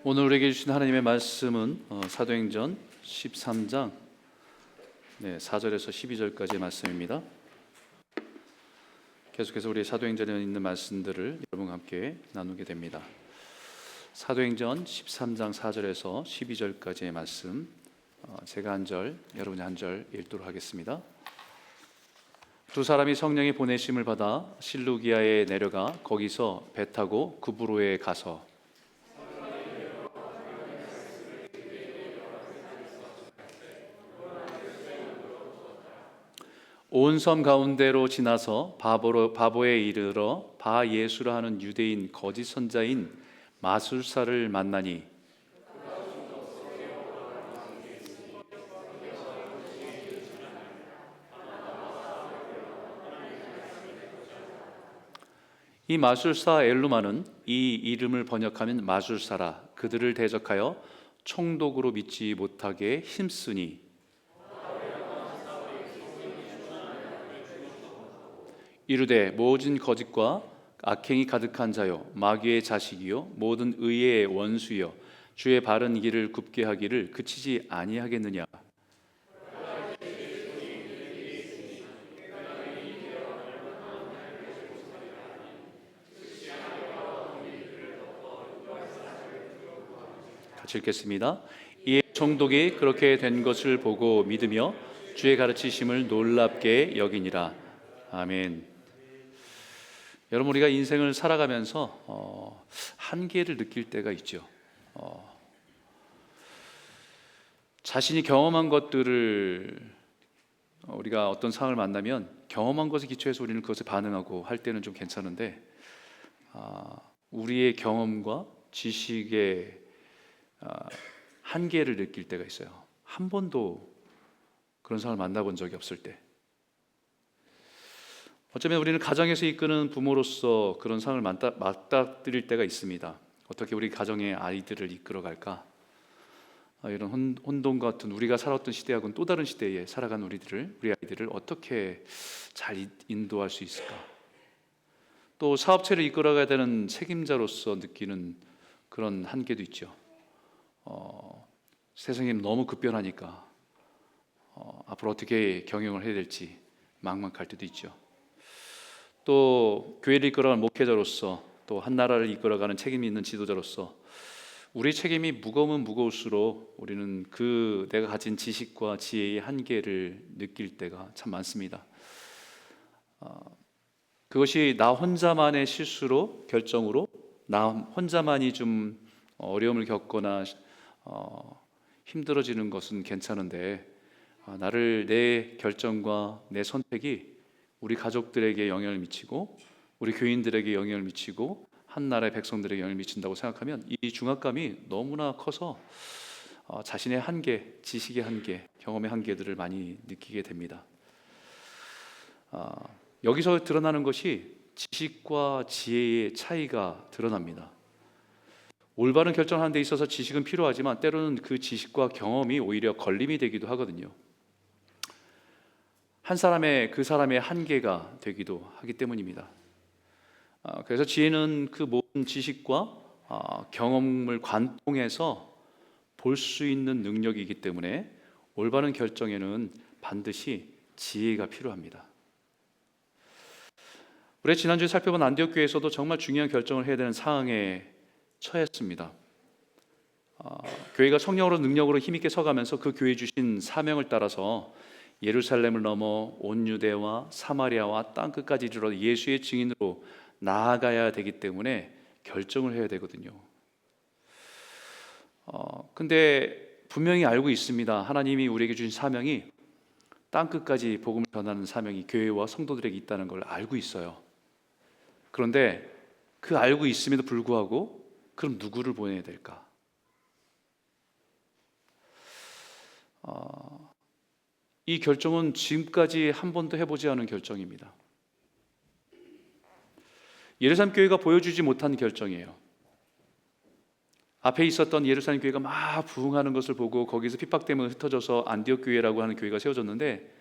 오늘 우리에게 주신 하나님의 말씀은 사도행전 13장 4절에서 12절까지의 말씀입니다. 계속해서 우리 사도행전에 있는 말씀들을 여러분과 함께 나누게 됩니다. 사도행전 13장 4절에서 12절까지의 말씀, 제가 한 절, 여러분이 한 절 읽도록 하겠습니다. 두 사람이 성령의 보내심을 받아 실루기아에 내려가 거기서 배 타고 구브로에 가서 온 섬 가운데로 지나서 바보에 이르러 바 예수라 하는 유대인 거짓 선자인 마술사를 만나니 이 마술사 엘루마는 이 이름을 번역하면 마술사라 그들을 대적하여 총독으로 믿지 못하게 힘쓰니 이르되 모진 거짓과 악행이 가득한 자요 마귀의 자식이요 모든 의의 원수요 주의 바른 길을 굽게 하기를 그치지 아니하겠느냐. 같이 읽겠습니다. 이에 총독이 그렇게 된 것을 보고 믿으며 주의 가르치심을 놀랍게 여기니라. 아멘. 여러분, 우리가 인생을 살아가면서 한계를 느낄 때가 있죠. 자신이 경험한 것들을 우리가 어떤 상황을 만나면 경험한 것에 기초해서 우리는 그것에 반응하고 할 때는 좀 괜찮은데 우리의 경험과 지식의 한계를 느낄 때가 있어요. 한 번도 그런 상황을 만나본 적이 없을 때. 어쩌면 우리는 가정에서 이끄는 부모로서 그런 상황을 맞닥뜨릴 때가 있습니다. 어떻게 우리 가정의 아이들을 이끌어갈까? 이런 혼돈과 같은 우리가 살았던 시대하고는 또 다른 시대에 살아간 우리 아이들을 어떻게 잘 인도할 수 있을까? 또 사업체를 이끌어가야 되는 책임자로서 느끼는 그런 한계도 있죠. 세상이 너무 급변하니까 앞으로 어떻게 경영을 해야 될지 막막할 때도 있죠. 또 교회를 이끌어가는 목회자로서 또 한 나라를 이끌어가는 책임이 있는 지도자로서 우리 책임이 무거우면 무거울수록 우리는 내가 가진 지식과 지혜의 한계를 느낄 때가 참 많습니다. 그것이 나 혼자만의 실수로 결정으로 나 혼자만이 좀 어려움을 겪거나 힘들어지는 것은 괜찮은데 내 결정과 내 선택이 우리 가족들에게 영향을 미치고 우리 교인들에게 영향을 미치고 한 나라의 백성들에게 영향을 미친다고 생각하면 이 중압감이 너무나 커서 자신의 한계, 지식의 한계, 경험의 한계들을 많이 느끼게 됩니다. 여기서 드러나는 것이 지식과 지혜의 차이가 드러납니다. 올바른 결정하는 데 있어서 지식은 필요하지만 때로는 그 지식과 경험이 오히려 걸림이 되기도 하거든요. 그 사람의 한계가 되기도 하기 때문입니다. 그래서 지혜는 그 모든 지식과 경험을 관통해서 볼 수 있는 능력이기 때문에 올바른 결정에는 반드시 지혜가 필요합니다. 우리 지난주에 살펴본 안디옥 교회에서도 정말 중요한 결정을 해야 되는 상황에 처했습니다. 교회가 성령으로 능력으로 힘있게 서가면서 그 교회 주신 사명을 따라서 예루살렘을 넘어 온 유대와 사마리아와 땅끝까지 이르러 예수의 증인으로 나아가야 되기 때문에 결정을 해야 되거든요. 근데 분명히 알고 있습니다. 하나님이 우리에게 주신 사명이 땅끝까지 복음을 전하는 사명이 교회와 성도들에게 있다는 걸 알고 있어요. 그런데 그 알고 있음에도 불구하고 그럼 누구를 보내야 될까? 이 결정은 지금까지 한 번도 해보지 않은 결정입니다. 예루살렘 교회가 보여주지 못한 결정이에요. 앞에 있었던 예루살렘 교회가 막 부흥하는 것을 보고 거기서 핍박 때문에 흩어져서 안디옥 교회라고 하는 교회가 세워졌는데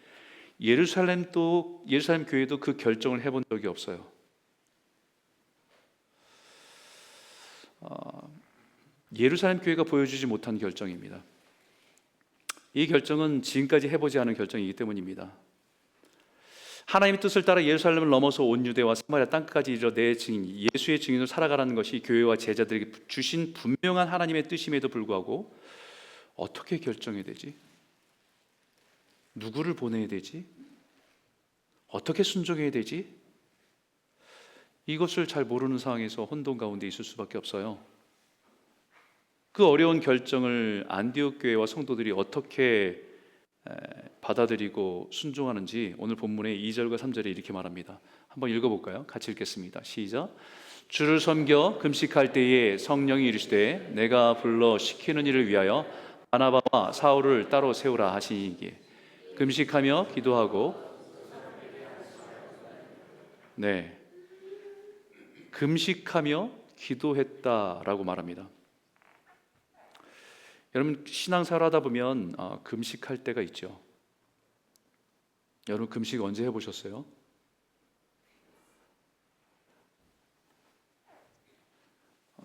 예루살렘 교회도 그 결정을 해본 적이 없어요. 예루살렘 교회가 보여주지 못한 결정입니다. 이 결정은 지금까지 해보지 않은 결정이기 때문입니다. 하나님의 뜻을 따라 예루살렘을 넘어서 온 유대와 사마리아 땅끝까지 이르러 내 증인, 예수의 증인으로 살아가라는 것이 교회와 제자들에게 주신 분명한 하나님의 뜻임에도 불구하고 어떻게 결정해야 되지? 누구를 보내야 되지? 어떻게 순종해야 되지? 이것을 잘 모르는 상황에서 혼돈 가운데 있을 수밖에 없어요. 그 어려운 결정을 안디옥 교회와 성도들이 어떻게 받아들이고 순종하는지 오늘 본문의 2절과 3절에 이렇게 말합니다. 한번 읽어볼까요? 같이 읽겠습니다. 시작. 주를 섬겨 금식할 때에 성령이 이르시되 내가 불러 시키는 일을 위하여 바나바와 사울을 따로 세우라 하시니기에 금식하며 기도하고 금식하며 기도했다라고 말합니다. 여러분 신앙생활 하다 보면 금식할 때가 있죠. 여러분 금식 언제 해보셨어요?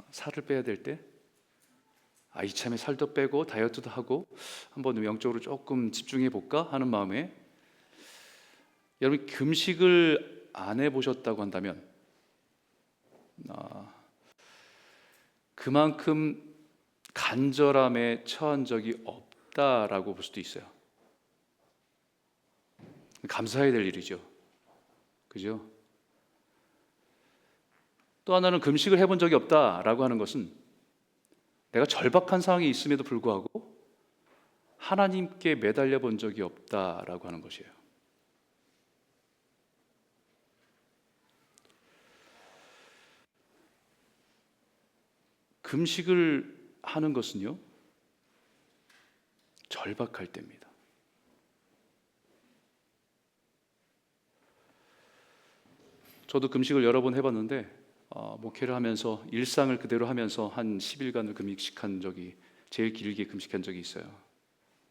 살을 빼야 될 때? 이참에 살도 빼고 다이어트도 하고 한번 영적으로 조금 집중해 볼까 하는 마음에 여러분 금식을 안 해보셨다고 한다면 그만큼 간절함에 처한 적이 없다라고 볼 수도 있어요. 감사해야 될 일이죠. 그죠? 또 하나는 금식을 해본 적이 없다라고 하는 것은 내가 절박한 상황이 있음에도 불구하고 하나님께 매달려 본 적이 없다라고 하는 것이에요. 금식을 하는 것은요, 절박할 때입니다. 저도 금식을 여러 번 해봤는데 목회를 하면서 일상을 그대로 하면서 한 10일간을 금식한 적이 제일 길게 금식한 적이 있어요.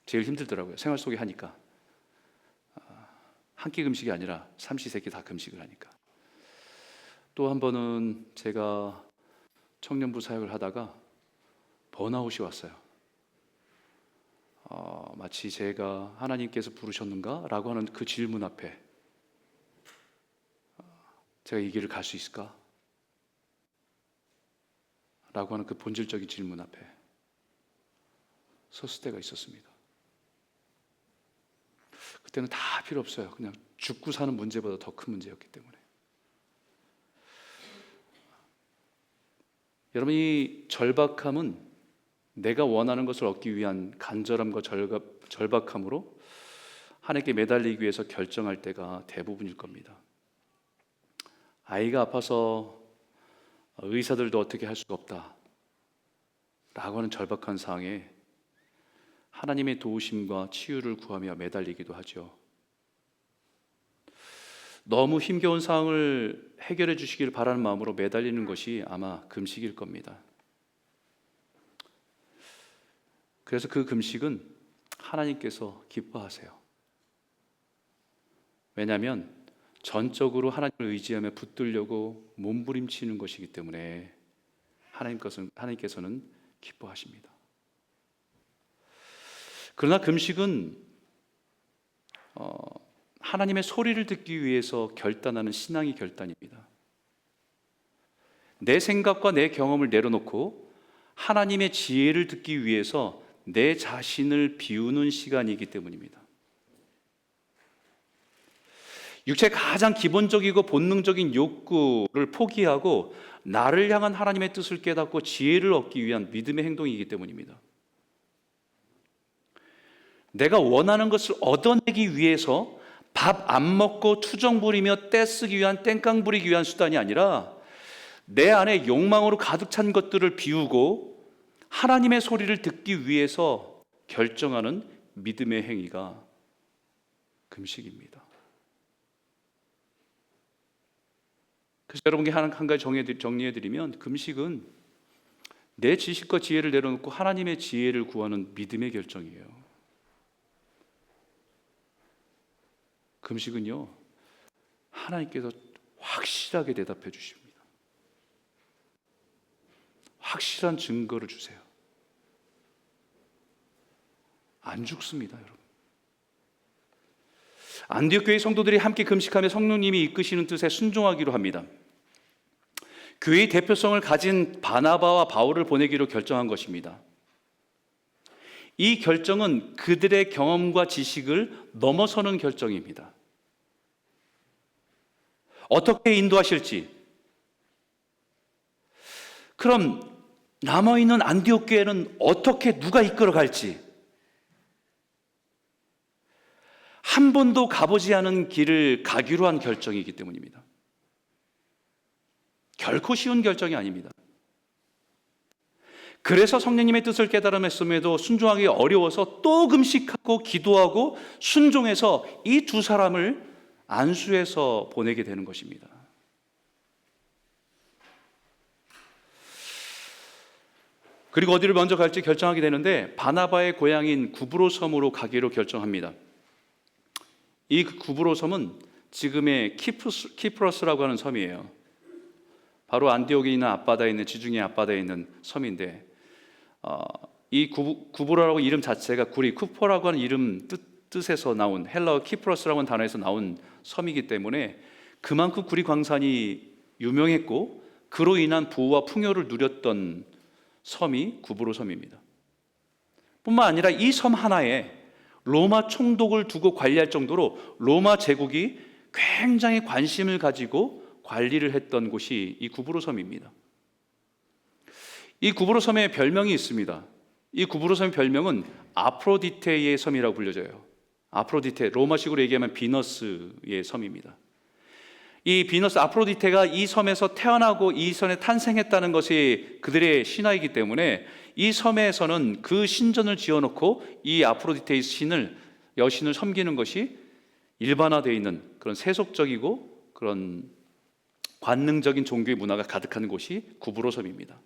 제일 힘들더라고요. 생활 속에 하니까 한 끼 금식이 아니라 삼시세끼 다 금식을 하니까. 또 한 번은 제가 청년부 사역을 하다가 번아웃이 왔어요. 마치 제가 하나님께서 부르셨는가? 라고 하는 그 질문 앞에 제가 이 길을 갈 수 있을까? 라고 하는 그 본질적인 질문 앞에 섰을 때가 있었습니다. 그때는 다 필요 없어요. 그냥 죽고 사는 문제보다 더 큰 문제였기 때문에. 여러분 이 절박함은 내가 원하는 것을 얻기 위한 간절함과 절박함으로 하나님께 매달리기 위해서 결정할 때가 대부분일 겁니다. 아이가 아파서 의사들도 어떻게 할 수가 없다 라고 하는 절박한 상황에 하나님의 도우심과 치유를 구하며 매달리기도 하죠. 너무 힘겨운 상황을 해결해 주시기를 바라는 마음으로 매달리는 것이 아마 금식일 겁니다. 그래서 그 금식은 하나님께서 기뻐하세요. 왜냐하면 전적으로 하나님을 의지하며 붙들려고 몸부림치는 것이기 때문에 하나님께서는 기뻐하십니다. 그러나 금식은 하나님의 소리를 듣기 위해서 결단하는 신앙의 결단입니다. 내 생각과 내 경험을 내려놓고 하나님의 지혜를 듣기 위해서 내 자신을 비우는 시간이기 때문입니다. 육체의 가장 기본적이고 본능적인 욕구를 포기하고 나를 향한 하나님의 뜻을 깨닫고 지혜를 얻기 위한 믿음의 행동이기 때문입니다. 내가 원하는 것을 얻어내기 위해서 밥 안 먹고 투정 부리며 떼쓰기 위한 땡깡 부리기 위한 수단이 아니라 내 안에 욕망으로 가득 찬 것들을 비우고 하나님의 소리를 듣기 위해서 결정하는 믿음의 행위가 금식입니다. 그래서 여러분께 한 가지 정리해드리면 금식은 내 지식과 지혜를 내려놓고 하나님의 지혜를 구하는 믿음의 결정이에요. 금식은요, 하나님께서 확실하게 대답해 주십니다. 확실한 증거를 주세요. 안 죽습니다, 여러분. 안디옥 교회 성도들이 함께 금식하며 성령님이 이끄시는 뜻에 순종하기로 합니다. 교회의 대표성을 가진 바나바와 바울을 보내기로 결정한 것입니다. 이 결정은 그들의 경험과 지식을 넘어서는 결정입니다. 어떻게 인도하실지, 그럼 남아있는 안디옥 교회는 어떻게 누가 이끌어갈지, 한 번도 가보지 않은 길을 가기로 한 결정이기 때문입니다. 결코 쉬운 결정이 아닙니다. 그래서 성령님의 뜻을 깨달음했음에도 순종하기 어려워서 또 금식하고 기도하고 순종해서 이 두 사람을 안수해서 보내게 되는 것입니다. 그리고 어디를 먼저 갈지 결정하게 되는데 바나바의 고향인 구브로 섬으로 가기로 결정합니다. 이 구브로 섬은 지금의 키프러스라고 하는 섬이에요. 바로 안디옥에 있는 앞바다에 있는 지중해 앞바다에 있는 섬인데 이 구브로라고 이름 자체가 구리 쿠퍼라고 하는 이름 뜻에서 나온 헬라어 키프러스라고 하는 단어에서 나온 섬이기 때문에 그만큼 구리 광산이 유명했고 그로 인한 부와 풍요를 누렸던 섬이 구브로 섬입니다. 뿐만 아니라 이 섬 하나에 로마 총독을 두고 관리할 정도로 로마 제국이 굉장히 관심을 가지고 관리를 했던 곳이 이 구브로 섬입니다. 이 구브로 섬에 별명이 있습니다. 이 구브로 섬의 별명은 아프로디테의 섬이라고 불려져요. 아프로디테, 로마식으로 얘기하면 비너스의 섬입니다. 이 비너스 아프로디테가 이 섬에서 태어나고 이 섬에 탄생했다는 것이 그들의 신화이기 때문에 이 섬에서는 그 신전을 지어놓고 이 아프로디테의 여신을 섬기는 것이 일반화되어 있는 그런 세속적이고 그런 관능적인 종교의 문화가 가득한 곳이 구브로 섬입니다.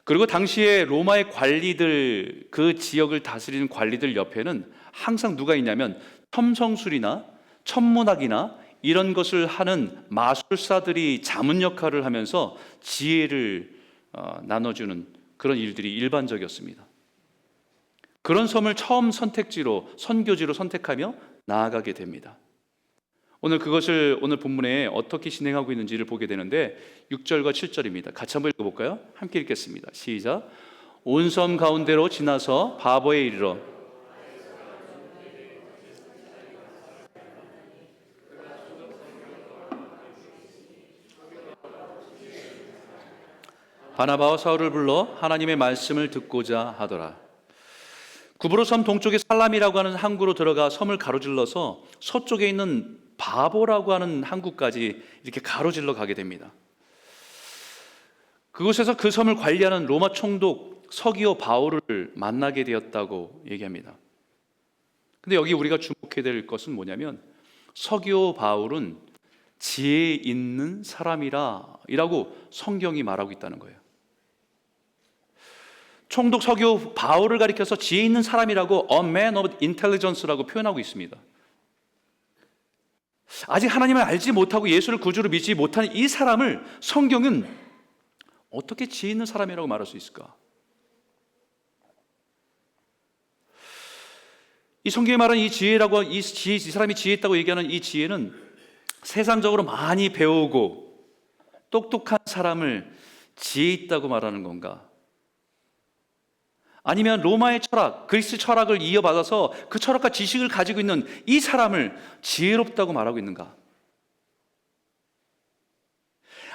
그리고 당시에 로마의 관리들, 그 지역을 다스리는 관리들 옆에는 항상 누가 있냐면 첨성술이나 천문학이나 이런 것을 하는 마술사들이 자문 역할을 하면서 지혜를 나눠주는 그런 일들이 일반적이었습니다. 그런 섬을 처음 선교지로 선택하며 나아가게 됩니다. 오늘 그것을 오늘 본문에 어떻게 진행하고 있는지를 보게 되는데 6절과 7절입니다. 같이 한번 읽어볼까요? 함께 읽겠습니다. 시작. 온 섬 가운데로 지나서 바보에 이르러 바나바와 사울을 불러 하나님의 말씀을 듣고자 하더라. 구브로 섬 동쪽에 살람이라고 하는 항구로 들어가 섬을 가로질러서 서쪽에 있는 바보라고 하는 항구까지 이렇게 가로질러 가게 됩니다. 그곳에서 그 섬을 관리하는 로마 총독 서기오 바울을 만나게 되었다고 얘기합니다. 근데 여기 우리가 주목해야 될 것은 뭐냐면 서기오 바울은 지혜 있는 사람이라고 성경이 말하고 있다는 거예요. 총독 서기오 바울을 가리켜서 지혜 있는 사람이라고 A man of intelligence라고 표현하고 있습니다. 아직 하나님을 알지 못하고 예수를 구주로 믿지 못하는 이 사람을 성경은 어떻게 지혜 있는 사람이라고 말할 수 있을까? 이 성경에 말하는 이 지혜라고 이 사람이 지혜있다고 얘기하는 이 지혜는 세상적으로 많이 배우고 똑똑한 사람을 지혜있다고 말하는 건가? 아니면 로마의 철학, 그리스 철학을 이어받아서 그 철학과 지식을 가지고 있는 이 사람을 지혜롭다고 말하고 있는가?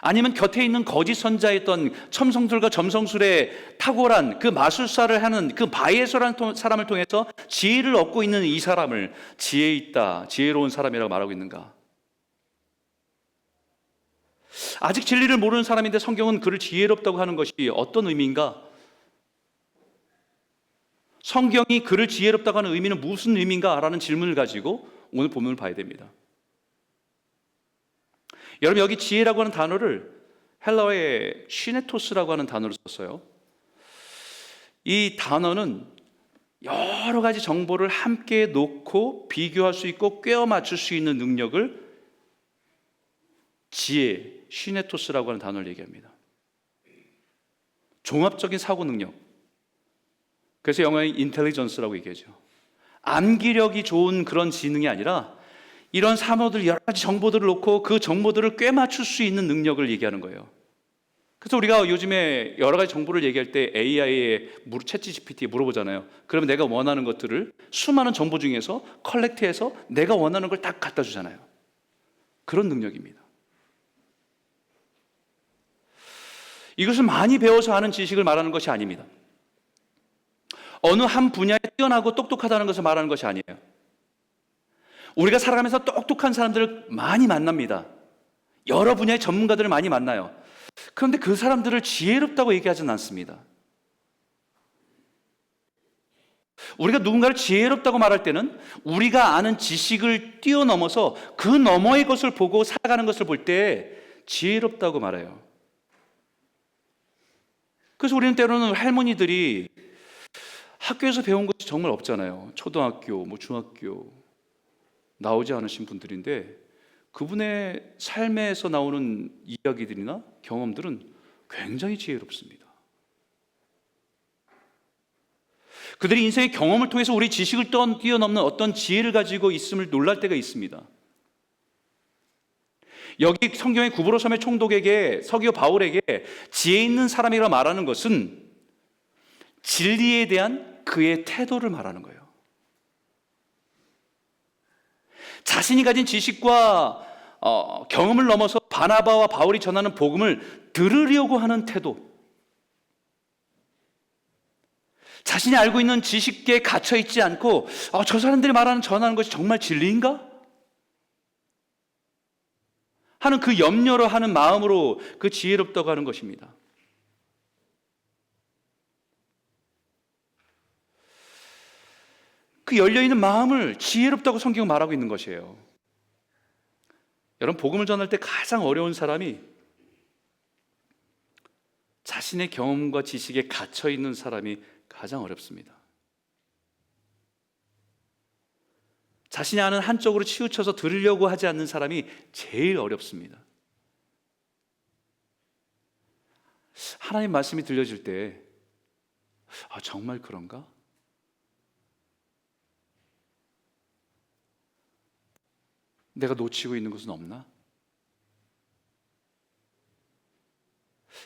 아니면 곁에 있는 거짓 선자였던 첨성술과 점성술에 탁월한 그 마술사를 하는 그 바에서라는 사람을 통해서 지혜를 얻고 있는 이 사람을 지혜 있다, 지혜로운 사람이라고 말하고 있는가? 아직 진리를 모르는 사람인데 성경은 그를 지혜롭다고 하는 것이 어떤 의미인가? 성경이 그를 지혜롭다고 하는 의미는 무슨 의미인가? 라는 질문을 가지고 오늘 본문을 봐야 됩니다. 여러분, 여기 지혜라고 하는 단어를 헬라어의 시네토스라고 하는 단어로 썼어요. 이 단어는 여러 가지 정보를 함께 놓고 비교할 수 있고 꿰어 맞출 수 있는 능력을 지혜, 시네토스라고 하는 단어를 얘기합니다. 종합적인 사고 능력, 그래서 영어에 인텔리전스라고 얘기하죠. 암기력이 좋은 그런 지능이 아니라 이런 산호들 여러 가지 정보들을 놓고 그 정보들을 꿰맞출 수 있는 능력을 얘기하는 거예요. 그래서 우리가 요즘에 여러 가지 정보를 얘기할 때 AI에 챗GPT에 물어보잖아요. 그러면 내가 원하는 것들을 수많은 정보 중에서 컬렉트해서 내가 원하는 걸 딱 갖다 주잖아요. 그런 능력입니다. 이것을 많이 배워서 하는 지식을 말하는 것이 아닙니다. 어느 한 분야에 뛰어나고 똑똑하다는 것을 말하는 것이 아니에요. 우리가 살아가면서 똑똑한 사람들을 많이 만납니다. 여러 분야의 전문가들을 많이 만나요. 그런데 그 사람들을 지혜롭다고 얘기하지는 않습니다. 우리가 누군가를 지혜롭다고 말할 때는 우리가 아는 지식을 뛰어넘어서 그 너머의 것을 보고 살아가는 것을 볼 때 지혜롭다고 말해요. 그래서 우리는 때로는 할머니들이 학교에서 배운 것이 정말 없잖아요. 초등학교, 중학교 나오지 않으신 분들인데 그분의 삶에서 나오는 이야기들이나 경험들은 굉장히 지혜롭습니다. 그들이 인생의 경험을 통해서 우리 지식을 뛰어넘는 어떤 지혜를 가지고 있음을 놀랄 때가 있습니다. 여기 성경의 구브로 섬의 총독에게 서기오 바울에게 지혜 있는 사람이라 말하는 것은 진리에 대한 그의 태도를 말하는 거예요. 자신이 가진 지식과 경험을 넘어서 바나바와 바울이 전하는 복음을 들으려고 하는 태도, 자신이 알고 있는 지식에 갇혀 있지 않고 저 사람들이 전하는 것이 정말 진리인가? 하는 그 염려로 하는 마음으로 그 지혜롭다고 하는 것입니다. 그 열려있는 마음을 지혜롭다고 성경은 말하고 있는 것이에요. 여러분, 복음을 전할 때 가장 어려운 사람이 자신의 경험과 지식에 갇혀 있는 사람이 가장 어렵습니다. 자신이 아는 한쪽으로 치우쳐서 들으려고 하지 않는 사람이 제일 어렵습니다. 하나님 말씀이 들려질 때 정말 그런가? 내가 놓치고 있는 것은 없나?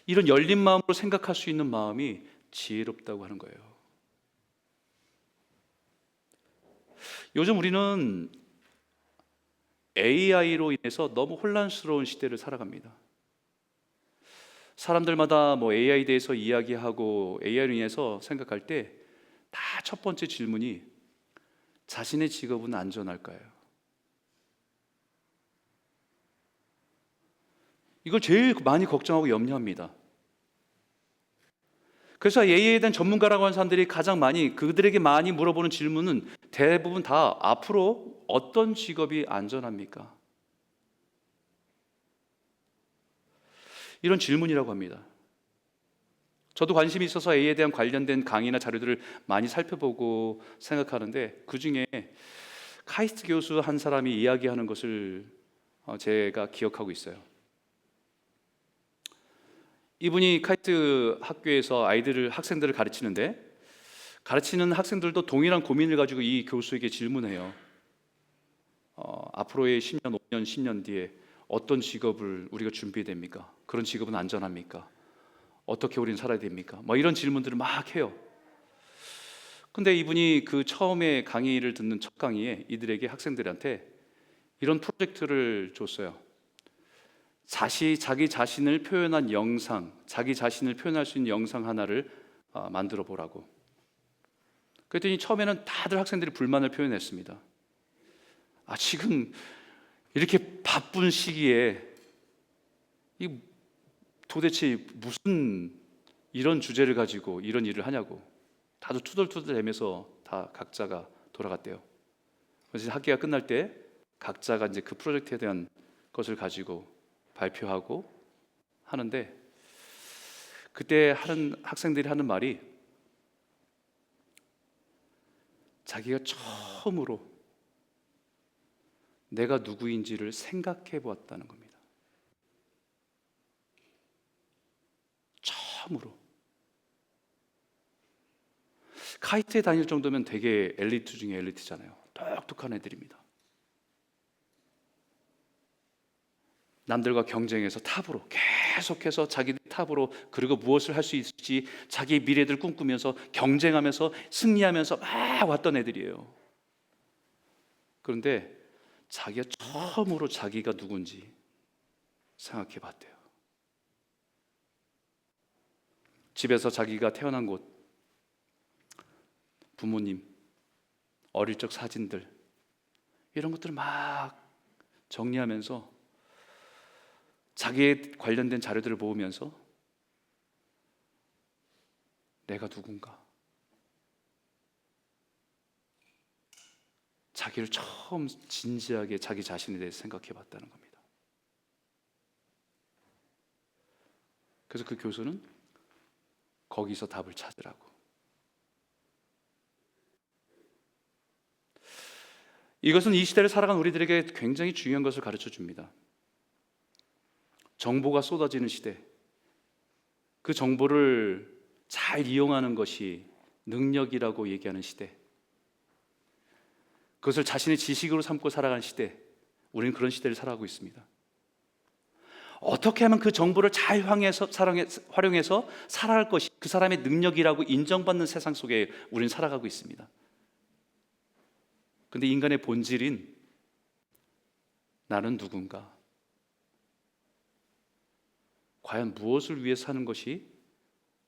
이런 열린 마음으로 생각할 수 있는 마음이 지혜롭다고 하는 거예요. 요즘 우리는 AI로 인해서 너무 혼란스러운 시대를 살아갑니다. 사람들마다 AI에 대해서 이야기하고 AI로 인해서 생각할 때 다 첫 번째 질문이 자신의 직업은 안전할까요? 이걸 제일 많이 걱정하고 염려합니다. 그래서 AI에 대한 전문가라고 하는 사람들이 가장 많이 그들에게 많이 물어보는 질문은 대부분 다 앞으로 어떤 직업이 안전합니까? 이런 질문이라고 합니다. 저도 관심이 있어서 AI에 대한 관련된 강의나 자료들을 많이 살펴보고 생각하는데 그중에 카이스트 교수 한 사람이 이야기하는 것을 제가 기억하고 있어요. 이분이 카이스트 학교에서 학생들을 가르치는데 가르치는 학생들도 동일한 고민을 가지고 이 교수에게 질문해요. 앞으로의 10년, 5년, 10년 뒤에 어떤 직업을 우리가 준비됩니까? 그런 직업은 안전합니까? 어떻게 우리는 살아야 됩니까? 이런 질문들을 막 해요. 근데 이분이 그 처음에 강의를 듣는 첫 강의에 이들에게 학생들한테 이런 프로젝트를 줬어요. 자기 자신을 표현한 영상, 자기 자신을 표현할 수 있는 영상 하나를 만들어 보라고. 그랬더니 처음에는 다들 학생들이 불만을 표현했습니다. 지금 이렇게 바쁜 시기에 도대체 무슨 이런 주제를 가지고 이런 일을 하냐고. 다들 투덜투덜 대면서 다 각자가 돌아갔대요. 그래서 학기가 끝날 때 각자가 이제 그 프로젝트에 대한 것을 가지고 발표하고 하는데 그때 학생들이 하는 말이 자기가 처음으로 내가 누구인지를 생각해 보았다는 겁니다. 처음으로. 카이트에 다닐 정도면 되게 엘리트 중에 엘리트잖아요. 똑똑한 애들입니다. 남들과 경쟁해서 탑으로 계속해서 자기들 탑으로, 그리고 무엇을 할 수 있을지 자기의 미래를 꿈꾸면서 경쟁하면서 승리하면서 막 왔던 애들이에요. 그런데 자기가 처음으로 자기가 누군지 생각해 봤대요. 집에서 자기가 태어난 곳, 부모님, 어릴 적 사진들, 이런 것들을 막 정리하면서 자기에 관련된 자료들을 모으면서 내가 누군가, 자기를 처음 진지하게 자기 자신에 대해서 생각해 봤다는 겁니다. 그래서 그 교수는 거기서 답을 찾으라고. 이것은 이 시대를 살아간 우리들에게 굉장히 중요한 것을 가르쳐 줍니다. 정보가 쏟아지는 시대, 그 정보를 잘 이용하는 것이 능력이라고 얘기하는 시대, 그것을 자신의 지식으로 삼고 살아가는 시대, 우리는 그런 시대를 살아가고 있습니다. 어떻게 하면 그 정보를 잘 활용해서 살아갈 것이 그 사람의 능력이라고 인정받는 세상 속에 우리는 살아가고 있습니다. 그런데 인간의 본질인 나는 누군가, 과연 무엇을 위해 사는 것이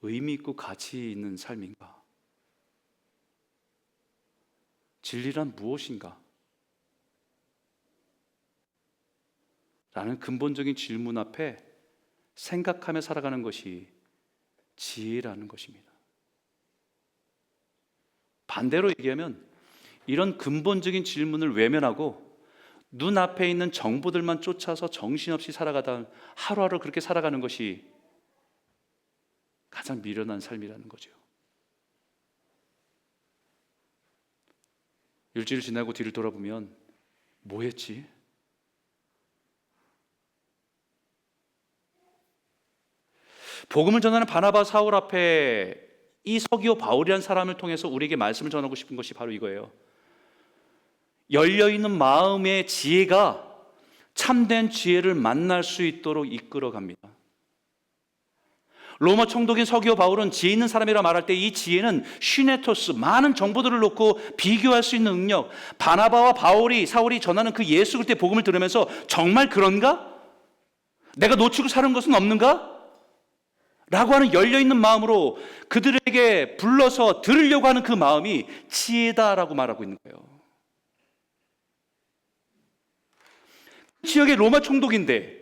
의미 있고 가치 있는 삶인가? 진리란 무엇인가? 라는 근본적인 질문 앞에 생각하며 살아가는 것이 지혜라는 것입니다. 반대로 얘기하면 이런 근본적인 질문을 외면하고 눈앞에 있는 정보들만 쫓아서 정신없이 살아가다 하루하루 그렇게 살아가는 것이 가장 미련한 삶이라는 거죠. 일주일 지나고 뒤를 돌아보면 뭐 했지? 복음을 전하는 바나바, 사울 앞에 이 서기오 바울이라는 사람을 통해서 우리에게 말씀을 전하고 싶은 것이 바로 이거예요. 열려있는 마음의 지혜가 참된 지혜를 만날 수 있도록 이끌어갑니다. 로마 총독인 서기오 바울은 지혜 있는 사람이라 말할 때 이 지혜는 시네토스, 많은 정보들을 놓고 비교할 수 있는 능력, 바나바와 사울이 전하는 그 예수 그리스도의 복음을 들으면서 정말 그런가? 내가 놓치고 사는 것은 없는가? 라고 하는 열려있는 마음으로 그들에게 불러서 들으려고 하는 그 마음이 지혜다라고 말하고 있는 거예요. 지역의 로마 총독인데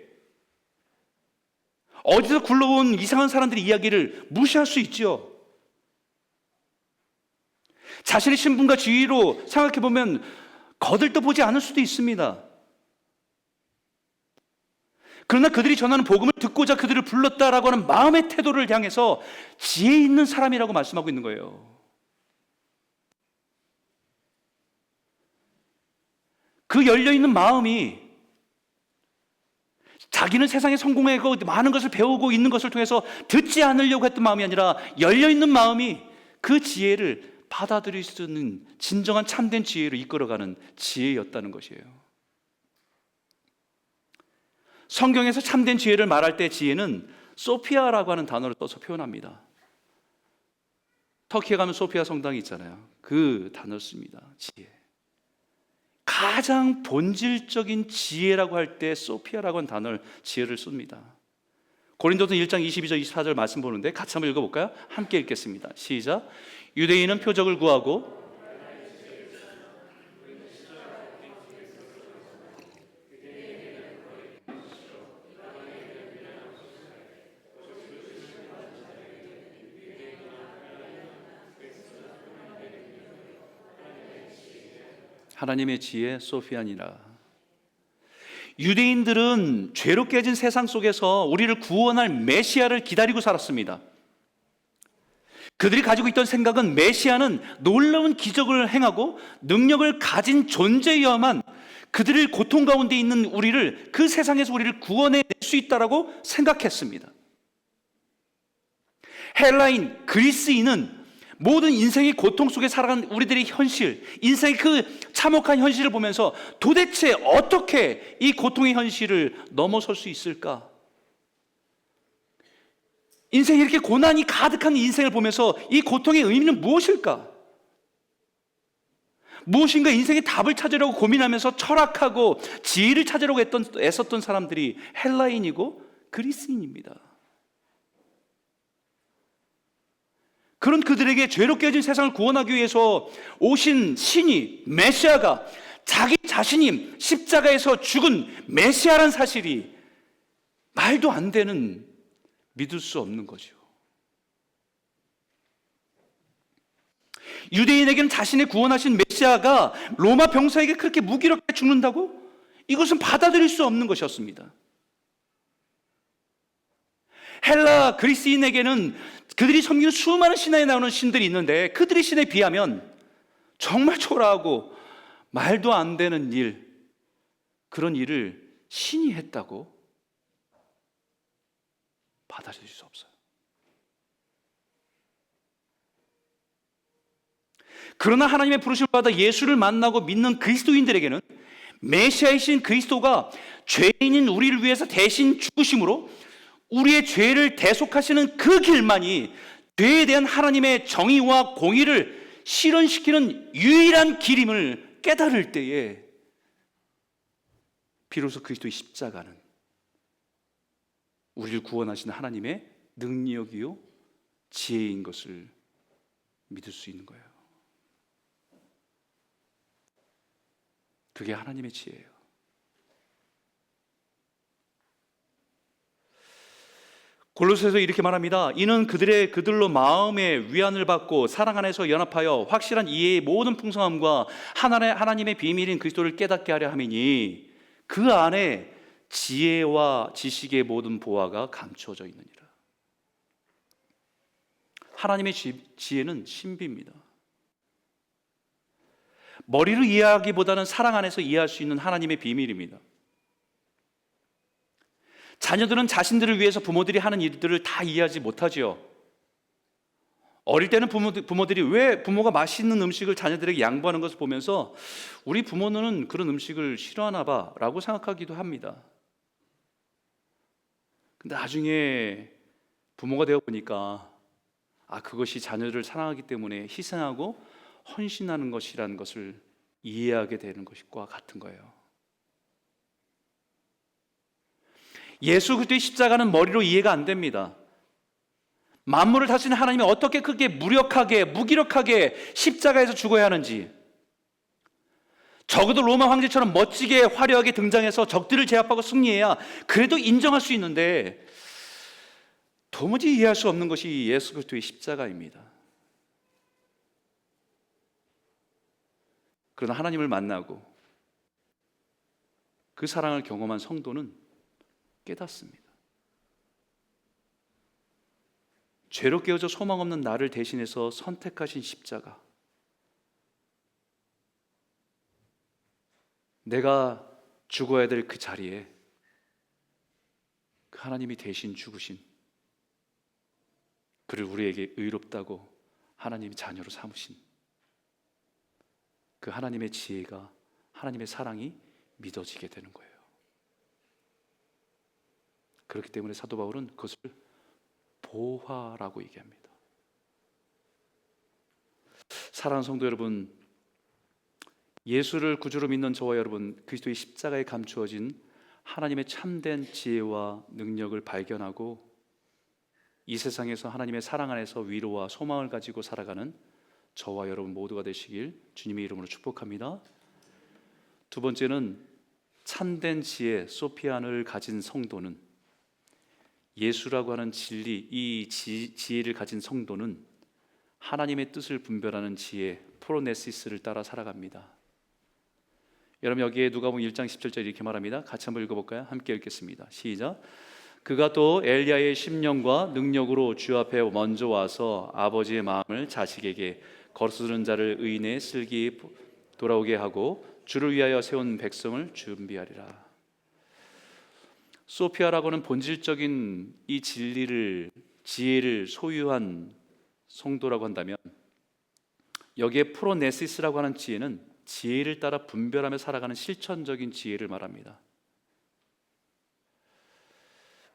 어디서 굴러온 이상한 사람들의 이야기를 무시할 수 있죠. 자신의 신분과 지위로 생각해보면 거들떠보지 않을 수도 있습니다. 그러나 그들이 전하는 복음을 듣고자 그들을 불렀다라고 하는 마음의 태도를 향해서 지혜 있는 사람이라고 말씀하고 있는 거예요. 그 열려있는 마음이 자기는 세상에 성공하고 많은 것을 배우고 있는 것을 통해서 듣지 않으려고 했던 마음이 아니라 열려있는 마음이 그 지혜를 받아들일 수 있는 진정한 참된 지혜로 이끌어가는 지혜였다는 것이에요. 성경에서 참된 지혜를 말할 때 지혜는 소피아라고 하는 단어를 써서 표현합니다. 터키에 가면 소피아 성당이 있잖아요. 그 단어를 씁니다. 지혜. 가장 본질적인 지혜라고 할 때 소피아라고 하는 단어를, 지혜를 씁니다. 고린도서 1장 22절 24절 말씀 보는데 같이 한번 읽어볼까요? 함께 읽겠습니다. 시작. 유대인은 표적을 구하고 하나님의 지혜 소피아니라. 유대인들은 죄로 깨진 세상 속에서 우리를 구원할 메시아를 기다리고 살았습니다. 그들이 가지고 있던 생각은 메시아는 놀라운 기적을 행하고 능력을 가진 존재여야만 그들의 고통 가운데 있는 우리를, 그 세상에서 우리를 구원해낼 수 있다라고 생각했습니다. 헬라인, 그리스인은 모든 인생의 고통 속에 살아가는 우리들의 현실, 인생의 그 참혹한 현실을 보면서 도대체 어떻게 이 고통의 현실을 넘어설 수 있을까? 인생에 이렇게 고난이 가득한 인생을 보면서 이 고통의 의미는 무엇일까? 무엇인가 인생의 답을 찾으려고 고민하면서 철학하고 지혜를 찾으려고 애썼던 사람들이 헬라인이고 그리스인입니다. 그런 그들에게 죄로 깨진 세상을 구원하기 위해서 오신 신이, 메시아가 자기 자신이 십자가에서 죽은 메시아란 사실이 말도 안 되는, 믿을 수 없는 거죠. 유대인에게는 자신의 구원하신 메시아가 로마 병사에게 그렇게 무기력하게 죽는다고? 이것은 받아들일 수 없는 것이었습니다. 헬라 그리스인에게는 그들이 섬기는 수많은 신화에 나오는 신들이 있는데 그들의 신에 비하면 정말 초라하고 말도 안 되는 일, 그런 일을 신이 했다고 받아들일 수 없어요. 그러나 하나님의 부르심을 받아 예수를 만나고 믿는 그리스도인들에게는 메시아이신 그리스도가 죄인인 우리를 위해서 대신 죽으심으로 우리의 죄를 대속하시는 그 길만이 죄에 대한 하나님의 정의와 공의를 실현시키는 유일한 길임을 깨달을 때에 비로소 그리스도의 십자가는 우리를 구원하시는 하나님의 능력이요 지혜인 것을 믿을 수 있는 거예요. 그게 하나님의 지혜예요. 골로새서 이렇게 말합니다. 이는 그들로 마음의 위안을 받고 사랑 안에서 연합하여 확실한 이해의 모든 풍성함과 하나님의 비밀인 그리스도를 깨닫게 하려 함이니 그 안에 지혜와 지식의 모든 보화가 감추어져 있느니라. 하나님의 지혜는 신비입니다. 머리로 이해하기보다는 사랑 안에서 이해할 수 있는 하나님의 비밀입니다. 자녀들은 자신들을 위해서 부모들이 하는 일들을 다 이해하지 못하지요. 어릴 때는 부모들이 왜 부모가 맛있는 음식을 자녀들에게 양보하는 것을 보면서 우리 부모는 그런 음식을 싫어하나 봐 라고 생각하기도 합니다. 근데 나중에 부모가 되어 보니까 그것이 자녀를 사랑하기 때문에 희생하고 헌신하는 것이라는 것을 이해하게 되는 것과 같은 거예요. 예수 그리스도의 십자가는 머리로 이해가 안 됩니다. 만물을 다스리는 하나님이 어떻게 그렇게 무력하게 무기력하게 십자가에서 죽어야 하는지, 적어도 로마 황제처럼 멋지게 화려하게 등장해서 적들을 제압하고 승리해야 그래도 인정할 수 있는데 도무지 이해할 수 없는 것이 예수 그리스도의 십자가입니다. 그러나 하나님을 만나고 그 사랑을 경험한 성도는 깨닫습니다. 죄로 깨어져 소망 없는 나를 대신해서 선택하신 십자가, 내가 죽어야 될 그 자리에 그 하나님이 대신 죽으신, 그를 우리에게 의롭다고 하나님이 자녀로 삼으신 그 하나님의 지혜가, 하나님의 사랑이 믿어지게 되는 거예요. 그렇기 때문에 사도 바울은 그것을 보화라고 얘기합니다. 사랑하는 성도 여러분, 예수를 구주로 믿는 저와 여러분, 그리스도의 십자가에 감추어진 하나님의 참된 지혜와 능력을 발견하고 이 세상에서 하나님의 사랑 안에서 위로와 소망을 가지고 살아가는 저와 여러분 모두가 되시길 주님의 이름으로 축복합니다. 두 번째는 참된 지혜, 소피안을 가진 성도는, 예수라고 하는 진리, 이 지혜를 가진 성도는 하나님의 뜻을 분별하는 지혜, 프로네시스를 따라 살아갑니다. 여러분, 여기에 누가복음 1장 17절 이렇게 말합니다. 같이 한번 읽어볼까요? 함께 읽겠습니다. 시작. 그가 또 엘리야의 심령과 능력으로 주 앞에 먼저 와서 아버지의 마음을 자식에게 거스르는 자를 의인의 슬기 돌아오게 하고 주를 위하여 세운 백성을 준비하리라. 소피아라고는 본질적인 이 진리를, 지혜를 소유한 성도라고 한다면 여기에 프로네시스라고 하는 지혜는 지혜를 따라 분별하며 살아가는 실천적인 지혜를 말합니다.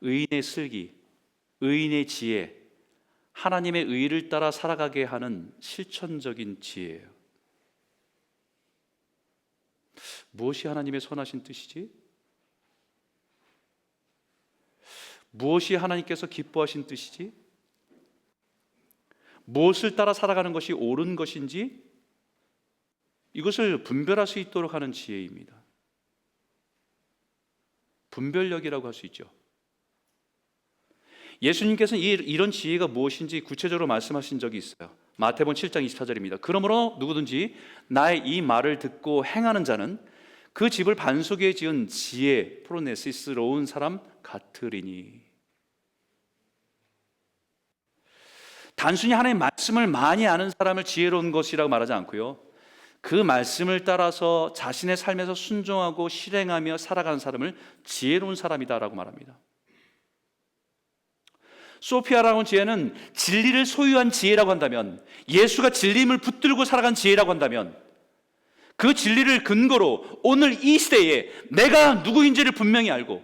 의인의 슬기, 의인의 지혜, 하나님의 의를 따라 살아가게 하는 실천적인 지혜예요. 무엇이 하나님의 선하신 뜻이지? 무엇이 하나님께서 기뻐하신 뜻이지? 무엇을 따라 살아가는 것이 옳은 것인지 이것을 분별할 수 있도록 하는 지혜입니다. 분별력이라고 할 수 있죠. 예수님께서는 이런 지혜가 무엇인지 구체적으로 말씀하신 적이 있어요. 마태복음 7장 24절입니다. 그러므로 누구든지 나의 이 말을 듣고 행하는 자는 그 집을 반석에 지은 지혜, 프로네시스로운 사람 같으리니. 단순히 하나님의 말씀을 많이 아는 사람을 지혜로운 것이라고 말하지 않고요, 그 말씀을 따라서 자신의 삶에서 순종하고 실행하며 살아가는 사람을 지혜로운 사람이다라고 말합니다. 소피아라고 하는 지혜는 진리를 소유한 지혜라고 한다면, 예수가 진리임을 붙들고 살아간 지혜라고 한다면, 그 진리를 근거로 오늘 이 시대에 내가 누구인지를 분명히 알고,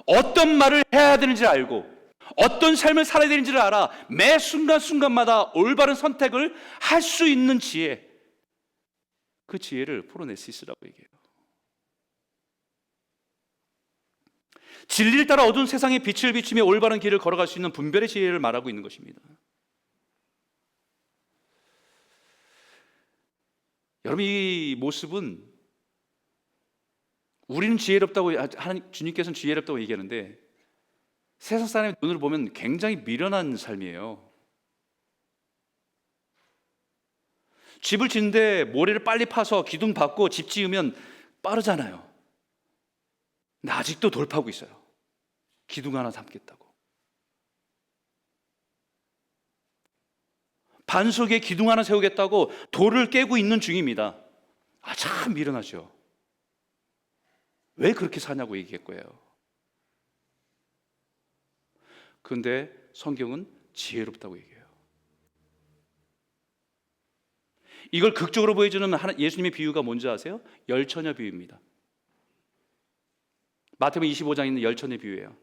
어떤 말을 해야 되는지를 알고, 어떤 삶을 살아야 되는지를 알아 매 순간순간마다 올바른 선택을 할 수 있는 지혜, 그 지혜를 프로네시스라고 얘기해요. 진리를 따라 어두운 세상에 빛을 비추며 올바른 길을 걸어갈 수 있는 분별의 지혜를 말하고 있는 것입니다. 여러분, 이 모습은 우리는 지혜롭다고, 주님께서는 지혜롭다고 얘기하는데 세상 사람의 눈으로 보면 굉장히 미련한 삶이에요. 집을 짓는데 모래를 빨리 파서 기둥 박고 집 지으면 빠르잖아요. 근데 아직도 돌 파고 있어요. 기둥 하나 삼겠다고. 반석에 기둥 하나 세우겠다고 돌을 깨고 있는 중입니다. 참 미련하죠. 왜 그렇게 사냐고 얘기할 거예요. 그런데 성경은 지혜롭다고 얘기해요. 이걸 극적으로 보여주는 예수님의 비유가 뭔지 아세요? 열처녀 비유입니다. 마태복음 25장에 있는 열처녀 비유예요.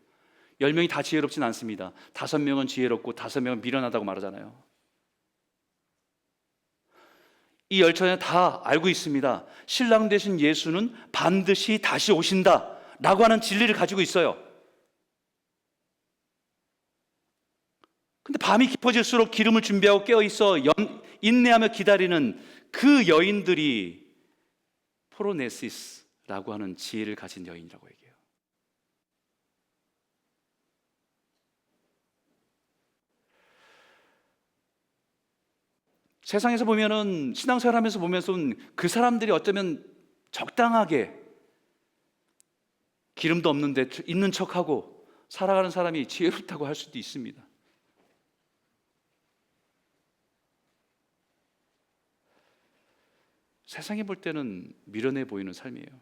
10명이 다 지혜롭진 않습니다. 5명은 지혜롭고 5명은 미련하다고 말하잖아요. 이 열처녀 다 알고 있습니다. 신랑 되신 예수는 반드시 다시 오신다 라고 하는 진리를 가지고 있어요. 근데 밤이 깊어질수록 기름을 준비하고 깨어있어 인내하며 기다리는 그 여인들이 프로네시스라고 하는 지혜를 가진 여인이라고 얘기해요. 세상에서 보면은, 신앙생활 하면서 보면서는 그 사람들이 어쩌면 적당하게 기름도 없는데 있는 척하고 살아가는 사람이 지혜롭다고 할 수도 있습니다. 세상에 볼 때는 미련해 보이는 삶이에요.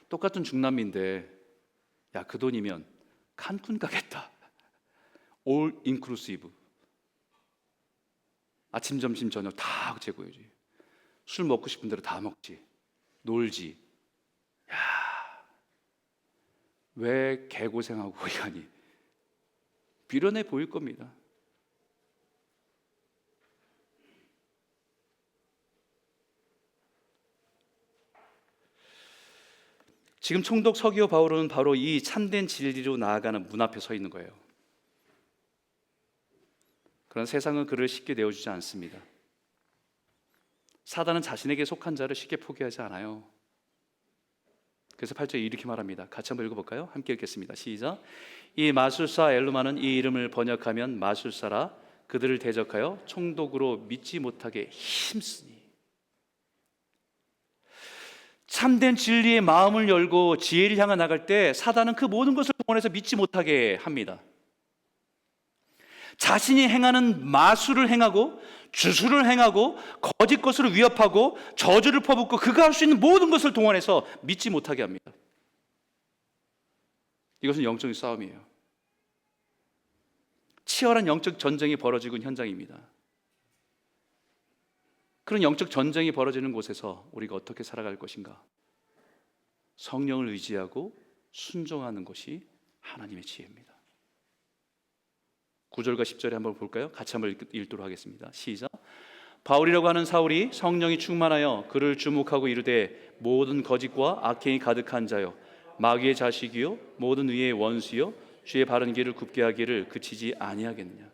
똑같은 중남미인데, 야, 그 돈이면 칸쿤 가겠다. 올 인클루시브. 아침, 점심, 저녁 다 제공해주지. 술 먹고 싶은 대로 다 먹지. 놀지. 야, 왜 개고생하고 거기 가니? 미련해 보일 겁니다. 지금 총독 서기오 바오로는 바로 이 참된 진리로 나아가는 문 앞에 서 있는 거예요. 그런 세상은 그를 쉽게 내어주지 않습니다. 사단은 자신에게 속한 자를 쉽게 포기하지 않아요. 그래서 8절에 이렇게 말합니다. 같이 한번 읽어볼까요? 함께 읽겠습니다. 시작. 이 마술사 엘루마는 이 이름을 번역하면 마술사라, 그들을 대적하여 총독으로 믿지 못하게 힘쓰니. 참된 진리의 마음을 열고 지혜를 향해 나갈 때 사단은 그 모든 것을 동원해서 믿지 못하게 합니다. 자신이 행하는 마술을 행하고 주술을 행하고 거짓 것으로 위협하고 저주를 퍼붓고 그가 할 수 있는 모든 것을 동원해서 믿지 못하게 합니다. 이것은 영적인 싸움이에요. 치열한 영적 전쟁이 벌어지고 있는 현장입니다. 그런 영적 전쟁이 벌어지는 곳에서 우리가 어떻게 살아갈 것인가? 성령을 의지하고 순종하는 것이 하나님의 지혜입니다. 9절과 10절에 한번 볼까요? 같이 한번 읽도록 하겠습니다. 시작. 바울이라고 하는 사울이 성령이 충만하여 그를 주목하고 이르되 모든 거짓과 악행이 가득한 자여 마귀의 자식이요 모든 의의 원수요 주의 바른 길을 굽게 하기를 그치지 아니하겠느냐.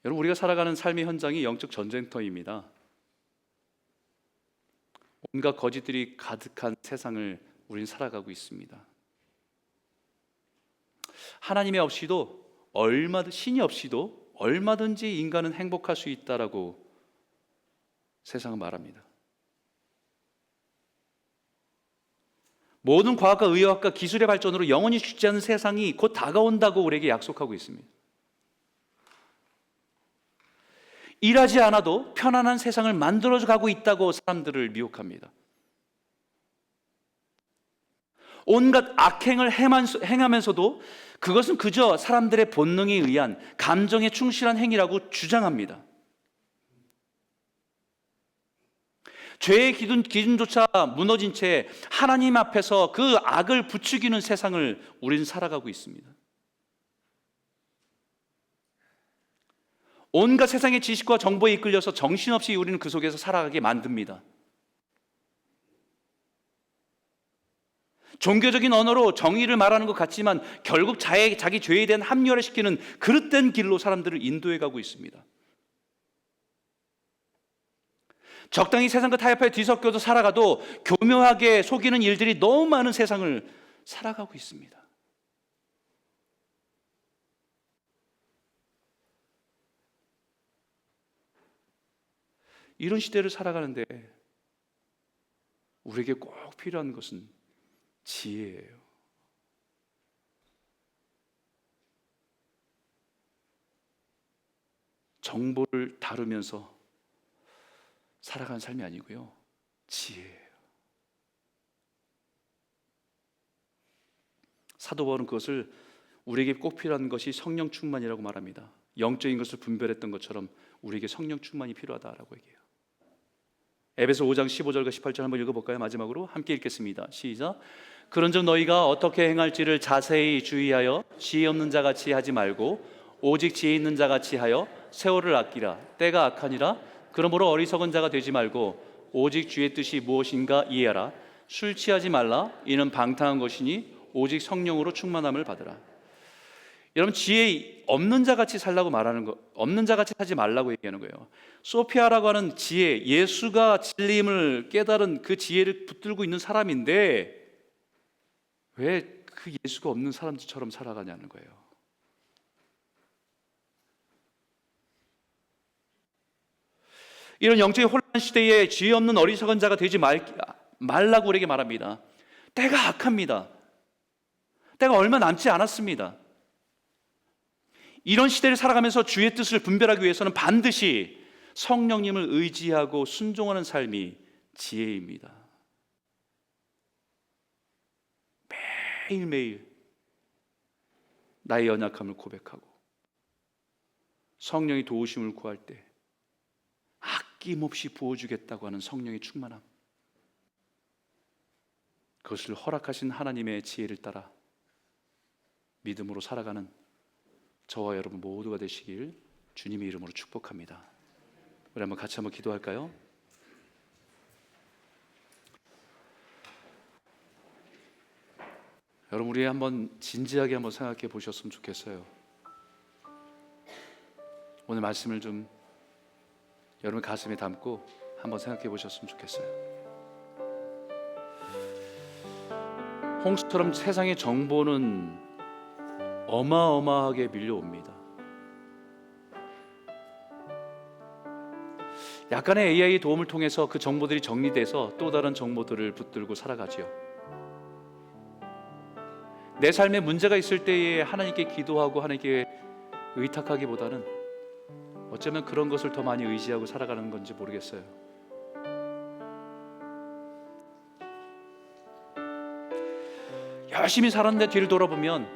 여러분, 우리가 살아가는 삶의 현장이 영적 전쟁터입니다. 온갖 거짓들이 가득한 세상을 우리는 살아가고 있습니다. 하나님이 없이도 신이 없이도 얼마든지 인간은 행복할 수 있다라고 세상은 말합니다. 모든 과학과 의학과 기술의 발전으로 영원히 죽지 않는 세상이 곧 다가온다고 우리에게 약속하고 있습니다. 일하지 않아도 편안한 세상을 만들어져 가고 있다고 사람들을 미혹합니다. 온갖 악행을 행하면서도 그것은 그저 사람들의 본능에 의한 감정에 충실한 행위라고 주장합니다. 죄의 기준조차 무너진 채 하나님 앞에서 그 악을 부추기는 세상을 우리는 살아가고 있습니다. 온갖 세상의 지식과 정보에 이끌려서 정신없이 우리는 그 속에서 살아가게 만듭니다. 종교적인 언어로 정의를 말하는 것 같지만 결국 자기 죄에 대한 합리화를 시키는 그릇된 길로 사람들을 인도해 가고 있습니다. 적당히 세상과 타협하여 뒤섞여도 살아가도 교묘하게 속이는 일들이 너무 많은 세상을 살아가고 있습니다. 이런 시대를 살아가는데 우리에게 꼭 필요한 것은 지혜예요. 정보를 다루면서 살아가는 삶이 아니고요, 지혜예요. 사도 바울은 그것을 우리에게 꼭 필요한 것이 성령 충만이라고 말합니다. 영적인 것을 분별했던 것처럼 우리에게 성령 충만이 필요하다라고 얘기해요. 에베소 5장 15절과 18절 한번 읽어볼까요? 마지막으로 함께 읽겠습니다. 시작. 그런즉 너희가 어떻게 행할지를 자세히 주의하여 지혜 없는 자같이 하지 말고 오직 지혜 있는 자같이 하여 세월을 아끼라. 때가 악하니라. 그러므로 어리석은 자가 되지 말고 오직 주의 뜻이 무엇인가 이해하라. 술 취하지 말라. 이는 방탕한 것이니 오직 성령으로 충만함을 받으라. 여러분, 지혜 없는 자같이 살라고 말하는 거, 없는 자같이 하지 말라고 얘기하는 거예요. 소피아라고 하는 지혜, 예수가 진리임을 깨달은 그 지혜를 붙들고 있는 사람인데 왜 그 예수가 없는 사람들처럼 살아가냐는 거예요. 이런 영적인 혼란 시대에 지혜 없는 어리석은 자가 되지 말라고 우리에게 말합니다. 때가 악합니다. 때가 얼마 남지 않았습니다. 이런 시대를 살아가면서 주의 뜻을 분별하기 위해서는 반드시 성령님을 의지하고 순종하는 삶이 지혜입니다. 매일매일 나의 연약함을 고백하고 성령의 도우심을 구할 때 아낌없이 부어주겠다고 하는 성령의 충만함, 그것을 허락하신 하나님의 지혜를 따라 믿음으로 살아가는 저와 여러분 모두가 되시길 주님의 이름으로 축복합니다. 우리 같이 한번 기도할까요? 여러분, 우리 한번 진지하게 한번 생각해 보셨으면 좋겠어요. 오늘 말씀을 좀 여러분 가슴에 담고 한번 생각해 보셨으면 좋겠어요. 홍수처럼 세상의 정보는 어마어마하게 밀려옵니다. 약간의 AI 도움을 통해서 그 정보들이 정리돼서 또 다른 정보들을 붙들고 살아가지요. 내 삶에 문제가 있을 때에 하나님께 기도하고 하나님께 의탁하기보다는 어쩌면 그런 것을 더 많이 의지하고 살아가는 건지 모르겠어요. 열심히 살았는데 뒤를 돌아보면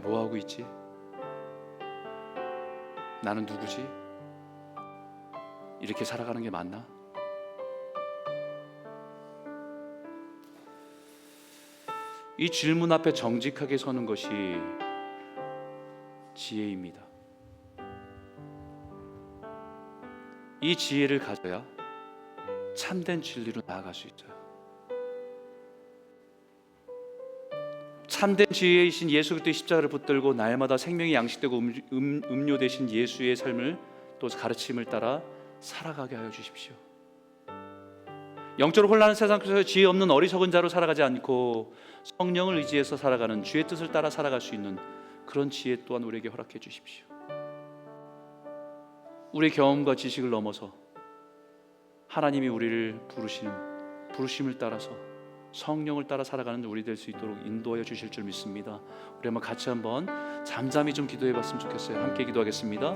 뭐 하고 있지? 나는 누구지? 이렇게 살아가는 게 맞나? 이 질문 앞에 정직하게 서는 것이 지혜입니다. 이 지혜를 가져야 참된 진리로 나아갈 수 있어요. 참된 지혜이신 예수 그리스도의 십자가를 붙들고 날마다 생명이 양식되고 음료 되신 예수의 삶을 또 가르침을 따라 살아가게 하여 주십시오. 영적으로 혼란한 세상 속에서 지혜 없는 어리석은 자로 살아가지 않고 성령을 의지해서 살아가는, 주의 뜻을 따라 살아갈 수 있는 그런 지혜 또한 우리에게 허락해 주십시오. 우리의 경험과 지식을 넘어서 하나님이 우리를 부르시는 부르심을 따라서 성령을 따라 살아가는 우리 될 수 있도록 인도하여 주실 줄 믿습니다. 우리 한번 같이 한번 잠잠히 좀 기도해 봤으면 좋겠어요. 함께 기도하겠습니다.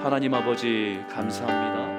하나님 아버지 감사합니다.